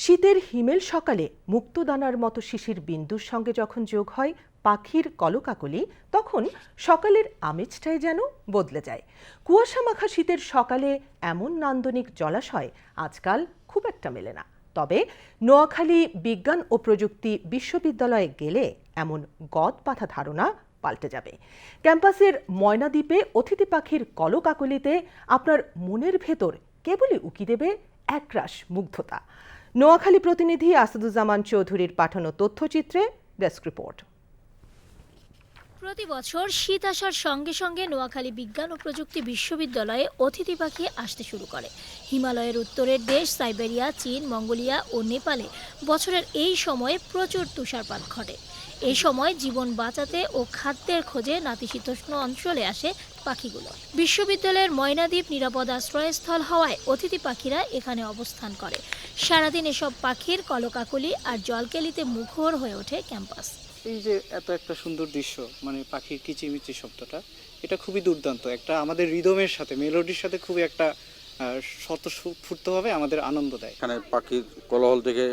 শীতের হিমেল সকালে মুক্তদানার মতো শিশির বিন্দুর সঙ্গে যখন যোগ হয় পাখির কলকাকলি, তখন সকালের আমেজটাই যেন বদলে যায়। কুয়াশা মাখা শীতের সকালে এমন নান্দনিক জলাশয় আজকাল খুব একটা মেলে না। তবে নোয়াখালী বিজ্ঞান ও প্রযুক্তি বিশ্ববিদ্যালয়ে গেলে এমন গদ বাঁধা ধারণা পাল্টে যাবে। ক্যাম্পাসের ময়নাদ্বীপে অতিথি পাখির কলকাকলিতে আপনার মনের ভেতর কেবলই উকি দেবে একরাশ মুগ্ধতা। নোয়াখালী প্রতিনিধি আসাদুজ্জামান চৌধুরীর পাঠানো তথ্যচিত্রে ডেস্ক রিপোর্ট। প্রতি বছর শীত আসার সঙ্গে সঙ্গে নোয়াখালী বিজ্ঞান ও প্রযুক্তি বিশ্ববিদ্যালয়ে অতিথি পাখি আসতে শুরু করে। হিমালয়ের উত্তরের দেশ সাইবেরিয়া, চীন, মঙ্গোলিয়া ও নেপালে বছরের এই সময়ে প্রচুর তুষারপাত ঘটে। এই সময় জীবন বাঁচাতে ও খাদ্যের খোঁজে নাতিশীতোষ্ণ অঞ্চলে আসে পাখিগুলো। বিশ্ববিদ্যালয়ের ময়নাদ্বীপ নিরাপদ আশ্রয়স্থল হওয়ায় অতিথি পাখিরা এখানে অবস্থান করে। সারাদিন এসব পাখির কলকাকলি আর জলকেলিতে মুখর হয়ে ওঠে ক্যাম্পাস। এই যে এত একটা সুন্দর দৃশ্য, মানে পাখির কিচিমিচি শব্দটা, এটা খুবই দুর্দান্ত। একটা আমাদের রিদমের সাথে, মেলোডির সাথে খুবই একটা স্বতঃস্ফূর্তভাবে আমাদের আনন্দ দেয়। এখানে পাখির কোলাহল দেখে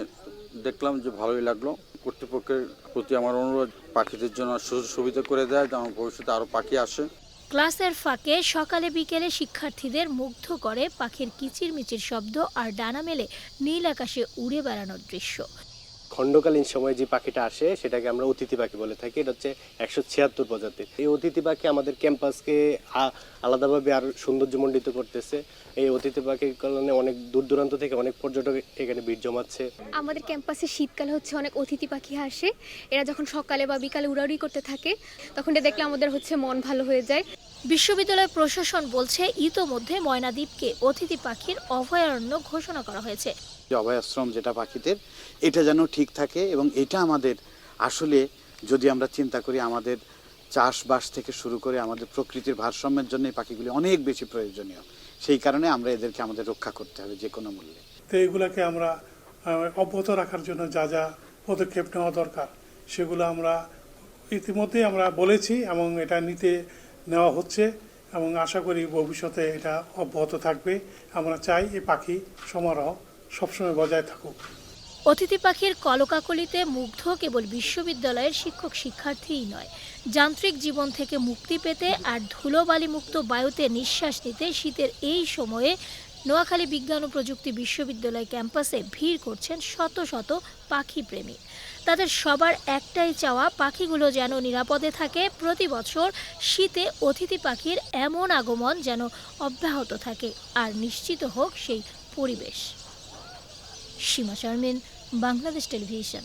দেখলাম যে ভালোই লাগলো। কর্তৃপক্ষের প্রতি আমার অনুরোধ, পাখিদের জন্য সুযোগ সুবিধা করে দেয় যেন ভবিষ্যতে আরও পাখি আসে। ক্লাসের ফাঁকে সকালে বিকেলে শিক্ষার্থীদের মুগ্ধ করে পাখির কিচিরমিচির শব্দ আর ডানা মেলে নীল আকাশে উড়ে বেড়ানোর দৃশ্য। খণ্ডকালীন সময়ে যে পাখিটা আসে সেটাকে আমরা অতিথি পাখি বলে থাকি। এটা হচ্ছে 176 প্রজাতির। এই অতিথি পাখি আমাদের ক্যাম্পাসকে আলাদাভাবে আরো সৌন্দর্যমণ্ডিত করতেছে। এই অতিথি পাখির কারণে অনেক দূর দূরান্ত থেকে অনেক পর্যটক এখানে ভিড় জমাচ্ছে। আমাদের ক্যাম্পাসে শীতকালে হচ্ছে অনেক অতিথি পাখি আসে। এরা যখন সকালে বা বিকালে উড়াউড়ি করতে থাকে তখন এটা দেখলে আমাদের হচ্ছে মন ভালো হয়ে যায়। বিশ্ববিদ্যালয় প্রশাসন বলছে ইতোমধ্যে ময়নাদ্বীপকে অতিথি পাখির অভয়ারণ্য ঘোষণা করা হয়েছে। অভয়াশ্রম যেটা পাখিদের, এটা যেন ঠিক থাকে এবং এটা আমাদের আসলে যদি আমরা চিন্তা করি আমাদের চাষবাস থেকে শুরু করে আমাদের প্রকৃতির ভারসাম্যের জন্য এই পাখিগুলি অনেক বেশি প্রয়োজনীয়। সেই কারণে আমরা এদেরকে আমাদের রক্ষা করতে হবে যে কোনো মূল্যে। তো এগুলোকে আমরা অব্যাহত রাখার জন্য যা যা পদক্ষেপ নেওয়া দরকার সেগুলো আমরা ইতিমধ্যেই আমরা বলেছি এবং এটা নেওয়া হচ্ছে এবং আশা করি ভবিষ্যতে এটা অব্যাহত থাকবে। আমরা চাই এই পাখি সমারোহ সবসময় বজায় থাকুক। অতিথি পাখির কলকাকলিতে মুগ্ধ কেবল বিশ্ববিদ্যালয়ের শিক্ষক শিক্ষার্থীই নয়, যান্ত্রিক জীবন থেকে মুক্তি পেতে আর ধুলোবালি মুক্ত বায়ুতে নিঃশ্বাস নিতে শীতের এই সময়ে নোয়াখালী বিজ্ঞান ও প্রযুক্তি বিশ্ববিদ্যালয় ক্যাম্পাসে ভিড় করছেন শত শত পাখি প্রেমী। তাদের সবার একটাই চাওয়া, পাখিগুলো যেন নিরাপদে থাকে। প্রতি বছর শীতে অতিথি পাখির এমন আগমন যেন অব্যাহত থাকে আর নিশ্চিত হোক সেই পরিবেশ। শারমিন, বাংলাদেশ টেলিভিশন।